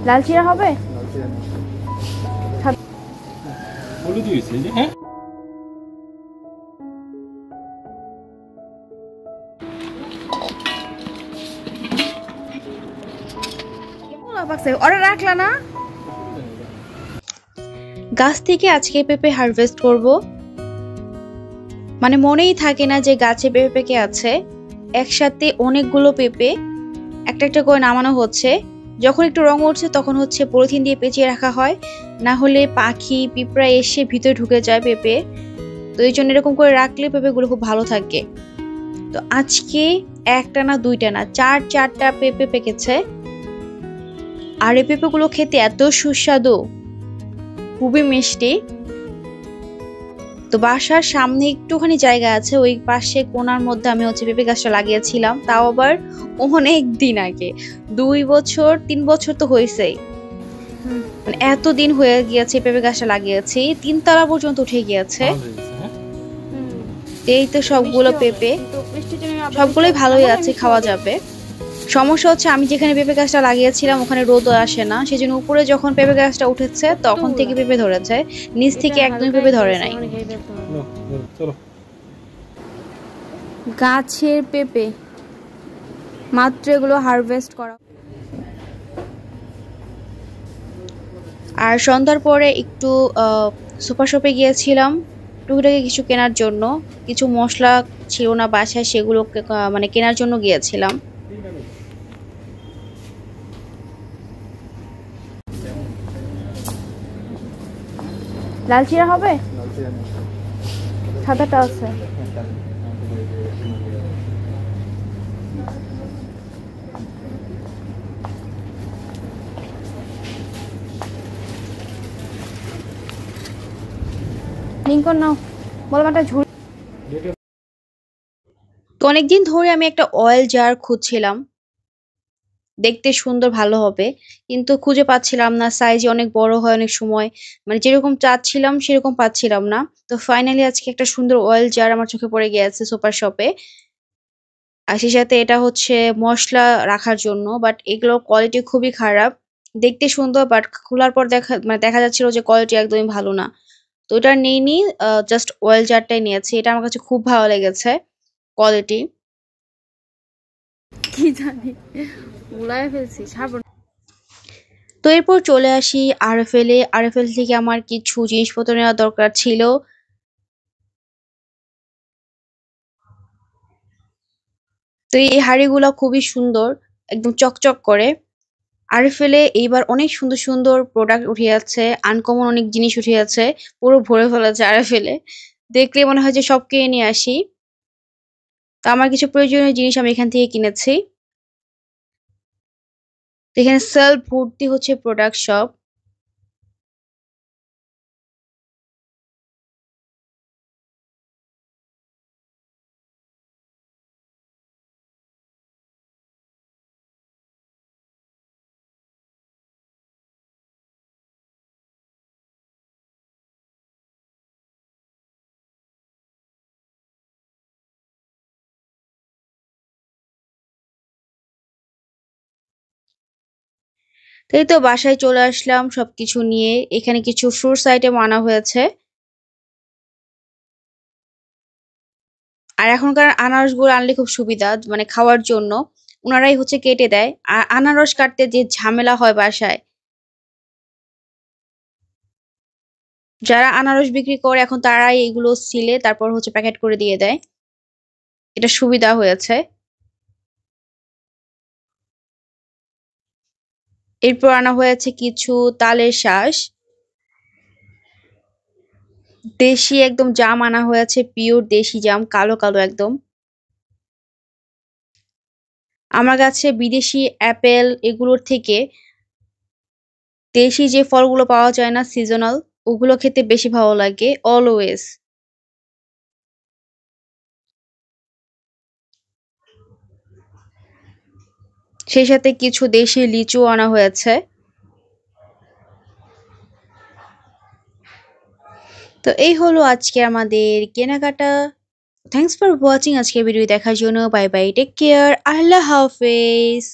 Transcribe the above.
লাল চিরা হবে? হলুদ হয়েছে যে হ্যাঁ ওরা রাখলা না? গাছ থেকে আজকে পেঁপে হারভেস্ট করব, মানে মনেই থাকে না যে গাছে পেঁপে পেকে আছে। একসাথে অনেকগুলো পেঁপে একটা একটা করে নামানো হচ্ছে। যখন একটু রং উঠছে তখন হচ্ছে পলিথিন দিয়ে পেঁচিয়ে রাখা হয়, না হলে পাখি পিঁপড়া এসে ভিতরে ঢুকে যায় পেঁপে। তো এই জন্য এরকম করে রাখলে পেঁপেগুলো খুব ভালো থাকে। তো আজকে একটা না দুইটা না চারটা পেঁপে পেকেছে। আর এই পেঁপেগুলো খেতে এত সুস্বাদু, খুবই মিষ্টি। তো বাসার সামনে একটুখানি জায়গা আছে, ওই পাশে কোনার মধ্যে আমি হচ্ছে পেঁপে গাছটা লাগিয়েছিলাম, তাও আবার অনেক দিন আগে, 2 বছর 3 বছর তো হয়েছেই। মানে এত দিন হয়ে গিয়েছে পেঁপে গাছটা লাগিয়েছি, 3 তলা পর্যন্ত উঠে গিয়েছে। এই তো সবগুলো পেঁপে, সবগুলোই ভালোই আছে, খাওয়া যাবে। সমস্যা হচ্ছে আমি যেখানে পেঁপে গাছটা লাগিয়েছিলাম ওখানে রোদও আসে না, সেজন্য উপরে যখন পেঁপে গাছটা উঠেছে তখন থেকে পেঁপে ধরেছে, নিচ থেকে একদমই পেঁপে ধরে নাই। গাছের পেঁপে মাত্র এগুলো হারভেস্ট করা। আর সন্ধ্যার পরে একটু সুপার শপে গিয়েছিলাম টুকটাকি কিছু কেনার জন্য। কিছু মশলা ছিল না বাসায়, সেগুলো মানে কেনার জন্য গিয়েছিলাম। লাল চিরা হবে? সাদাটা আছে। লিংকন নাও, বললাম একটা ঝুড়ি। তো অনেকদিন ধরে আমি একটা অয়েল জার খুঁজছিলাম, দেখতে সুন্দর ভালো হবে, কিন্তু খুঁজে পাচ্ছিলাম না। সাইজে অনেক বড় হয় অনেক সময়, মানে যেরকম চাচ্ছিলাম সেরকম পাচ্ছিলাম না। তো ফাইনালি আজকে একটা সুন্দর অয়েল জার আমার চোখে পড়ে গিয়েছে সুপার শপে। আর সেই সাথে এটা হচ্ছে মসলা রাখার জন্য, বাট এগুলোর কোয়ালিটি খুবই খারাপ। দেখতে সুন্দর বাট খোলার পর দেখা যাচ্ছিল যে কোয়ালিটি একদমই ভালো না। তো এটা নিইনি, জাস্ট অয়েল জারটাই নিয়েছি। এটা আমার কাছে খুব ভালো লেগেছে কোয়ালিটি। কি জানি গুলায় ফেলছি, ছাড়বো না। তো এরপর চলে আসি আরএফএল-এ। আরএফএল থেকে আমার কিছু জিনিসপত্র নেওয়া দরকার ছিল। তো এই হাঁড়িগুলো খুবই সুন্দর, একদম চকচক করে। আরএফএল-এ এইবার অনেক সুন্দর সুন্দর প্রোডাক্ট উঠে যাচ্ছে, আনকমন অনেক জিনিস উঠে যাচ্ছে, পুরো ভরে ফেলেছে আরএফএল-এ। দেখলে মনে হয় যে সব কিনে নিয়ে আসি। তো আমার কিছু প্রয়োজনীয় জিনিস আমি এখান থেকে কিনেছি। তো এখানে সেলফ ভর্তি হচ্ছে প্রোডাক্ট সব। তো এই তো বাসায় চলে আসলাম সবকিছু নিয়ে। এখানে কিছু ফ্রুটস আইটেম আনা হয়েছে। আর এখনকার আনারসগুলো আনলে খুব সুবিধা, মানে খাওয়ার জন্য উনারাই হচ্ছে কেটে দেয়। আর আনারস কাটতে যে ঝামেলা হয় বাসায়, যারা আনারস বিক্রি করে এখন তারাই এগুলো সিলে তারপর হচ্ছে প্যাকেট করে দিয়ে দেয়। এটা সুবিধা হয়েছে। এরপর আনা হয়েছে কিছু তালের শাঁস, দেশি একদম জাম আনা হয়েছে, পিওর দেশি জাম, কালো কালো একদম। আমার কাছে বিদেশি অ্যাপেল এগুলোর থেকে দেশি যে ফলগুলো পাওয়া যায় না সিজনাল, ওগুলো খেতে বেশি ভালো লাগে অলওয়েজ। সেই সাথে কিছু দেশি লিচু আনা হয়েছে। তো এই হলো আজকে আমাদের কেনাকাটা। থ্যাংকস ফর ওয়াচিং আজকের ভিডিও দেখার জন্য। বাই বাই, টেক কেয়ার, আল্লাহ হাফেজ।